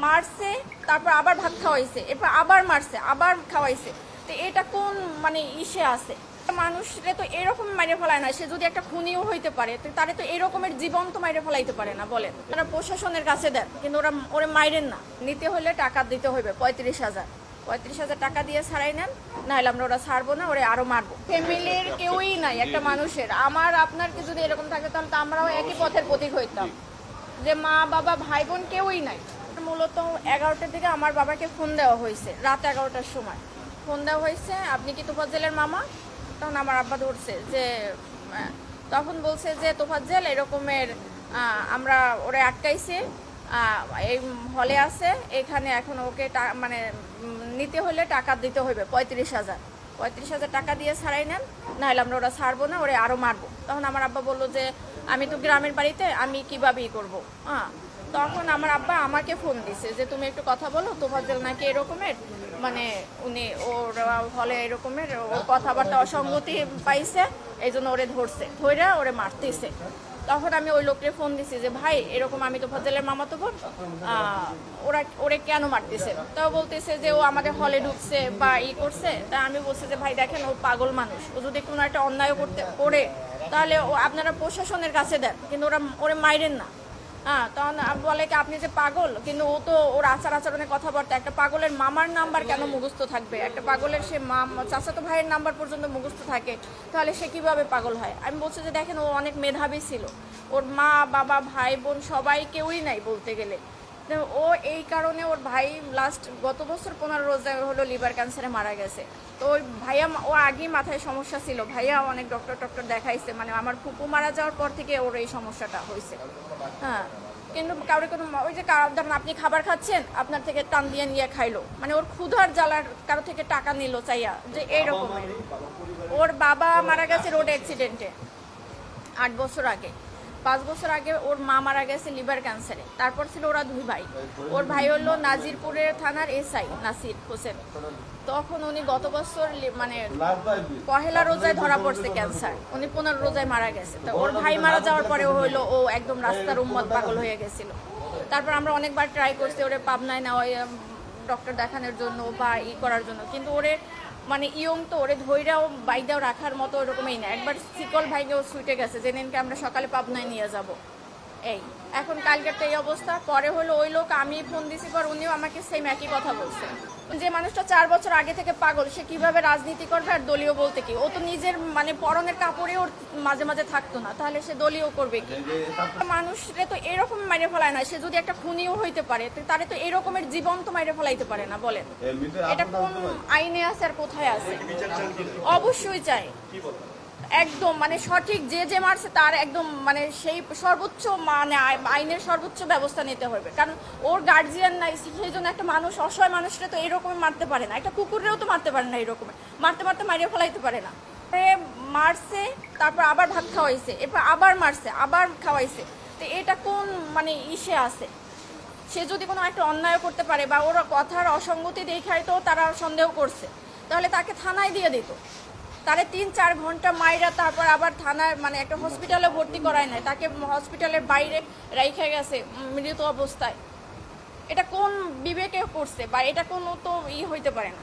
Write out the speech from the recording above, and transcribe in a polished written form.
মারছে, তারপর আবার ভাত খাওয়াইছে, এরপর আবার মারছে, আবার খাওয়াইছে। তো এটা কোন মানে ইসে আছে? মানুষরে তো এরকম মাইরে ফেলায় না, সে যদি একটা খুনিও হইতে পারে তারে তো এরকমের জীবন্ত মাইরে ফেলাইতে পারে না বলেন। তারা প্রশাসনের কাছে দেন, কিন্তু ওরা মাইরেন না। নিতে হলে টাকা দিতে হইবে 35,000 টাকা দিয়ে ছাড়াই নেন, নাহলে আমরা ওরা ছাড়বো না, ওরা আরো মারবো। ফ্যামিলির কেউই নাই একটা মানুষের। আমার আপনার কি যদি এরকম থাকে তাহলে তো আমরাও একই পথের প্রতীক হইতাম, যে মা বাবা ভাই বোন কেউই নাই। মূলত 11টার দিকে আমার বাবাকে ফোন দেওয়া হয়েছে, রাত 11টার সময় ফোন দেওয়া হয়েছে, আপনি কি তোফাজ্জেলের মামা? তখন আমার আব্বা ধরছে যে, তখন বলছে যে তোফাজ্জেল এরকমের আমরা ওরা আটকাইছে, এই হলে আছে, এখানে এখন ওকে মানে নিতে হলে টাকা দিতে হইবে 35,000 টাকা দিয়ে ছাড়াই নেন, নাহলে আমরা ওরা ছাড়বো না, ওরা আরো মারবো। তখন আমার আব্বা বললো যে আমি তো গ্রামের বাড়িতে, আমি কিভাবে করবো। তখন আমার আব্বা আমাকে ফোন দিছে যে তুমি একটু কথা বলো, তোফাজ্জেল নাকি এরকমের মানে উনি ওর হলে এরকমের ওর কথাবার্তা অসঙ্গতি পাইছে, এই জন্য ওরে ধরছে, ধইরা ওরে মারতেছে। তখন আমি ওই লোককে ফোন দিছি যে ভাই এরকম আমি তোফাজ্জেলের মামাতো বোন, ওরে কেন মারতেছে? তাও বলতেছে যে ও আমাদের হলে ঢুকছে বা করছে। তা আমি বলছি যে ভাই দেখেন ও পাগল মানুষ, ও যদি কোনো একটা অন্যায় করে তাহলে আপনারা প্রশাসনের কাছে দেন, কিন্তু ওরা মাইরেন না। তখন বলে কি আপনি যে পাগল, কিন্তু ও তো ওর আচরণের কথাবার্তা, একটা পাগলের মামার নাম্বার কেন মুখস্থ থাকবে? একটা পাগলের সে চাচাতো ভাইয়ের নাম্বার পর্যন্ত মুখস্থ থাকে, তাহলে সে কিভাবে পাগল হয়? আমি বলছি যে দেখেন ও অনেক মেধাবী ছিল, ওর মা বাবা ভাই বোন সবাই কেউই নাই বলতে গেলে। ও এই কারণে ওর ভাই গত বছর 15 রোজা হলো লিভার ক্যান্সারে মারা গেছে। তো ওই ভাইয়া ও আগেই মাথায় সমস্যা ছিল, ভাইয়া অনেক ডক্টর দেখাইছে, মানে আমার ফুপু মারা যাওয়ার পর থেকে ওর এই সমস্যাটা হয়েছে। কিন্তু কারো কোনো ওই যে ধরেন আপনি খাবার খাচ্ছেন, আপনার থেকে টান দিয়ে নিয়ে খাইলো, মানে ওর ক্ষুধার জ্বালার কারো থেকে টাকা নিল চাইয়া, যে এইরকম। ওর বাবা মারা গেছে রোড অ্যাক্সিডেন্টে 8 বছর আগে, 5 বছর আগে ওর মা মারা গেছে লিভার ক্যান্সারে। তারপর ছিল ওরা 2 ভাই। ওর ভাই হলো নাজিরপুরের থানার এসআই নাসির হোসেন। তখন উনি গত বছর মানে পহেলা রোজায় ধরা পড়ছে ক্যান্সার, উনি 15 রোজায় মারা গেছে। তো ওর ভাই মারা যাওয়ার পরে হইলো ও একদম রাস্তার উম্মত পাগল হয়ে গেছিল। তারপর আমরা অনেকবার ট্রাই করছি ওরে পাবনায় নেওয়া ডক্টর দেখানোর জন্য বা করার জন্য, কিন্তু ওরে মানে ইয়ং তো, ওরে ধৈর্যাও বাইদাও রাখার মতো ওরকমই না। একবার শিকল ভাইকেও ছুটে গেছে, যেদিনকে আমরা সকালে পাবনায় নিয়ে যাব। এই এখন কালকের তো এই অবস্থা। পরে হলো ওই লোক, আমি ফোন দিছি পর উনিও আমাকে সেম একই কথা বলছে, যে মানুষটা 4 বছর আগে থেকে পাগল, সে কিভাবে রাজনীতি করবে আর দলীয় বলতে কি? ও তো নিজের মানে পরনের কাপড়ে ওর মাঝে মাঝে থাকতো না, তাহলে সে দলীয় করবে কি? মানুষরে তো এরকম মাইরে ফেলায় না, সে যদি একটা খুনিও হইতে পারে তারে তো এরকমের জীবন্ত মাইরে ফেলাইতে পারে না বলেন। এটা কোন আইনে আছে আর কোথায় আছে? অবশ্যই চাই একদম মানে সঠিক, যে মারছে তার একদম মানে সেই সর্বোচ্চ মানে আইনের সর্বোচ্চ ব্যবস্থা নিতে হবে, কারণ ওর গার্জিয়ান নাই, সেই জন্য একটা মানুষ অসহায় মানুষরা তো এরকম মারতে পারে না, একটা কুকুরেও তো মারতে পারে না, এরকম মারতে মারিয়ে ফেলাইতে পারে না। মারছে, তারপর আবার ভাত খাওয়াইছে, এরপর আবার মারছে, আবার খাওয়াইছে। তো এটা কোন মানে ইসে আছে? সে যদি কোনো একটা অন্যায় করতে পারে বা ওরা কথার অসঙ্গতি দেখায় তো তারা সন্দেহ করছে, তাহলে তাকে থানায় দিয়ে দিত। তারে 3-4 ঘন্টা মাইরা তারপর আবার থানায় মানে একটা হসপিটালে ভর্তি করায় নাই, তাকে হসপিটালের বাইরে রাইখা গেছে মৃত অবস্থায়। এটা কোন বিবেকে করছে বা এটা কোনো তো হইতে পারে না।